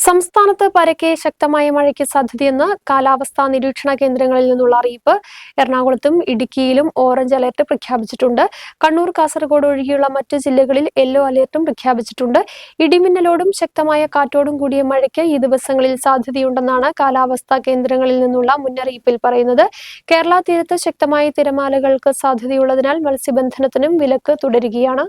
സംസ്ഥാനത്ത് പരക്കെ ശക്തമായ മഴയ്ക്ക് സാധ്യതയെന്ന് കാലാവസ്ഥാ നിരീക്ഷണ കേന്ദ്രങ്ങളിൽ നിന്നുള്ള അറിയിപ്പ്. എറണാകുളത്തും ഇടുക്കിയിലും ഓറഞ്ച് അലർട്ട് പ്രഖ്യാപിച്ചിട്ടുണ്ട്. കണ്ണൂർ, കാസർഗോഡ് ഒഴികെയുള്ള മറ്റ് ജില്ലകളിൽ യെല്ലോ അലർട്ടും പ്രഖ്യാപിച്ചിട്ടുണ്ട്. ഇടിമിന്നലോടും ശക്തമായ കാറ്റോടും കൂടിയ മഴയ്ക്ക് ഈ ദിവസങ്ങളിൽ സാധ്യതയുണ്ടെന്നാണ് കാലാവസ്ഥാ കേന്ദ്രങ്ങളിൽ നിന്നുള്ള മുന്നറിയിപ്പിൽ പറയുന്നത്. കേരള തീരത്ത് ശക്തമായ തിരമാലകൾക്ക് സാധ്യതയുള്ളതിനാൽ മത്സ്യബന്ധനത്തിനും വിലക്ക് തുടരുകയാണ്.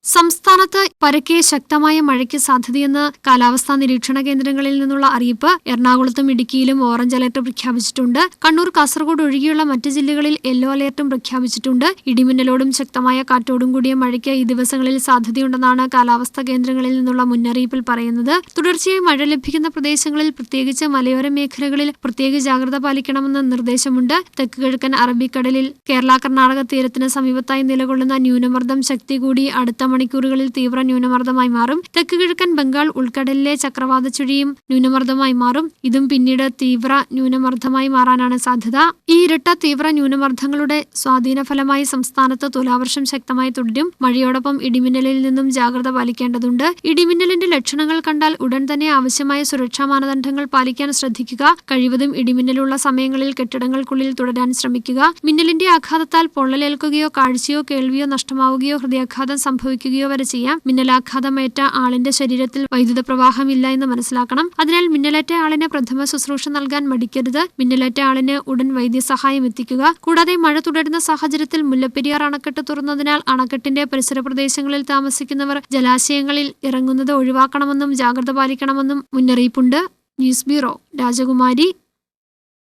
സംസ്ഥാനത്ത് പരക്കെ ശക്തമായ മഴയ്ക്ക് സാധ്യതയെന്ന് കാലാവസ്ഥാ നിരീക്ഷണ കേന്ദ്രങ്ങളിൽ നിന്നുള്ള അറിയിപ്പ്. എറണാകുളത്തും ഇടുക്കിയിലും ഓറഞ്ച് അലർട്ട് പ്രഖ്യാപിച്ചിട്ടുണ്ട്. കണ്ണൂർ, കാസർഗോഡ് ഒഴികെയുള്ള മറ്റ് ജില്ലകളിൽ യെല്ലോ അലർട്ടും പ്രഖ്യാപിച്ചിട്ടുണ്ട്. ഇടിമിന്നലോടും ശക്തമായ കാറ്റോടും കൂടിയ മഴയ്ക്ക് ഈ ദിവസങ്ങളിൽ സാധ്യതയുണ്ടെന്നാണ് കാലാവസ്ഥാ കേന്ദ്രങ്ങളിൽ നിന്നുള്ള മുന്നറിയിപ്പിൽ പറയുന്നത്. തുടർച്ചയായി മഴ ലഭിക്കുന്ന പ്രദേശങ്ങളിൽ, പ്രത്യേകിച്ച് മലയോര മേഖലകളിൽ പ്രത്യേക ജാഗ്രത പാലിക്കണമെന്ന് നിർദ്ദേശമുണ്ട്. തെക്ക് കിഴക്കൻ അറബിക്കടലിൽ കേരള കർണാടക തീരത്തിന് സമീപത്തായി നിലകൊള്ളുന്ന ന്യൂനമർദ്ദം ശക്തി കൂടി അടുത്ത മണിക്കൂറുകളിൽ തീവ്ര ന്യൂനമർദ്ദമായി മാറും. തെക്ക് കിഴക്കൻ ബംഗാൾ ഉൾക്കടലിലെ ചക്രവാത ചുഴിയും ന്യൂനമർദ്ദമായി മാറും. ഇതും പിന്നീട് തീവ്ര ന്യൂനമർദ്ദമായി മാറാനാണ് സാധ്യത. ഈ ഇരട്ട തീവ്ര ന്യൂനമർദ്ദങ്ങളുടെ സ്വാധീന ഫലമായി സംസ്ഥാനത്ത് തുലാവർഷം ശക്തമായി തുടരും. മഴയോടൊപ്പം ഇടിമിന്നലിൽ നിന്നും ജാഗ്രത പാലിക്കേണ്ടതുണ്ട്. ഇടിമിന്നലിന്റെ ലക്ഷണങ്ങൾ കണ്ടാൽ ഉടൻ തന്നെ ആവശ്യമായ സുരക്ഷാ മാനദണ്ഡങ്ങൾ പാലിക്കാൻ ശ്രദ്ധിക്കുക. കഴിവതും ഇടിമിന്നലുള്ള സമയങ്ങളിൽ കെട്ടിടങ്ങൾക്കുള്ളിൽ തുടരാൻ ശ്രമിക്കുക. മിന്നലിന്റെ ആഘാതത്താൽ പൊള്ളലേൽക്കുകയോ കാഴ്ചയോ കേൾവിയോ നഷ്ടമാവുകയോ ഹൃദയാഘാതം സംഭവിക്കുകയോ വരെ ചെയ്യാം. മിന്നലാഘാതമേറ്റ ആളിന്റെ ശരീരത്തിൽ വൈദ്യുത പ്രവാഹമില്ല എന്ന് മനസ്സിലാക്കണം. അതിനാൽ മിന്നലേറ്റ ആളിന് പ്രഥമ ശുശ്രൂഷ നൽകാൻ മടിക്കരുത്. മിന്നലേറ്റ ആളിന് ഉടൻ വൈദ്യസഹായം എത്തിക്കുക. കൂടാതെ മഴ തുടരുന്ന സാഹചര്യത്തിൽ മുല്ലപ്പെരിയാർ അണക്കെട്ട് തുറന്നതിനാൽ അണക്കെട്ടിന്റെ പരിസര പ്രദേശങ്ങളിൽ താമസിക്കുന്നവർ ജലാശയങ്ങളിൽ ഇറങ്ങുന്നത് ഒഴിവാക്കണമെന്നും ജാഗ്രത പാലിക്കണമെന്നും മുന്നറിയിപ്പുണ്ട്. ന്യൂസ് ബ്യൂറോ, രാജകുമാരി.